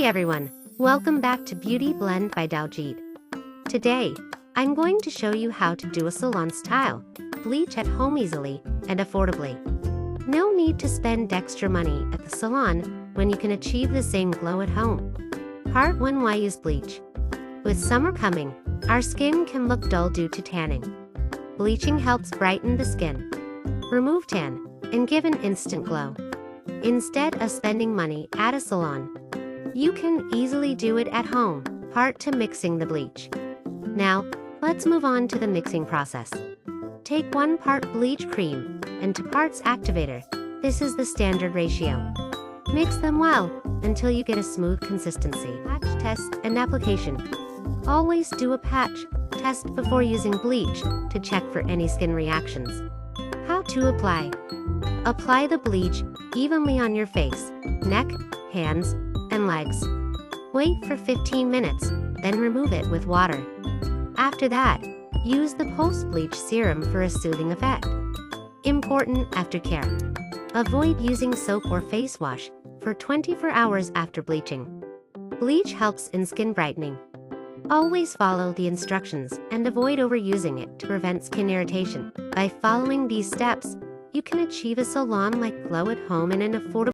Hey everyone, welcome back to Beauty Blend by Daljeet. Today, I'm going to show you how to do a salon-style bleach at home easily and affordably. No need to spend extra money at the salon when you can achieve the same glow at home. Part 1: Why use bleach? With summer coming, our skin can look dull due to tanning. Bleaching helps brighten the skin, remove tan, and give an instant glow. Instead of spending money at a salon, you can easily do it at home. Part 2: Mixing the bleach. Now, let's move on to the mixing process. Take 1 part bleach cream and 2 parts activator. This is the standard ratio. Mix them well until you get a smooth consistency. Patch test and application. Always do a patch test before using bleach to check for any skin reactions. How to apply. Apply the bleach evenly on your face, neck, hands, and legs. Wait for 15 minutes, then remove it with water. After that, use the post-bleach serum for a soothing effect. Important aftercare. Avoid using soap or face wash for 24 hours after bleaching. Bleach helps in skin brightening. Always follow the instructions and avoid overusing it to prevent skin irritation. By following these steps, you can achieve a salon-like glow at home in an affordable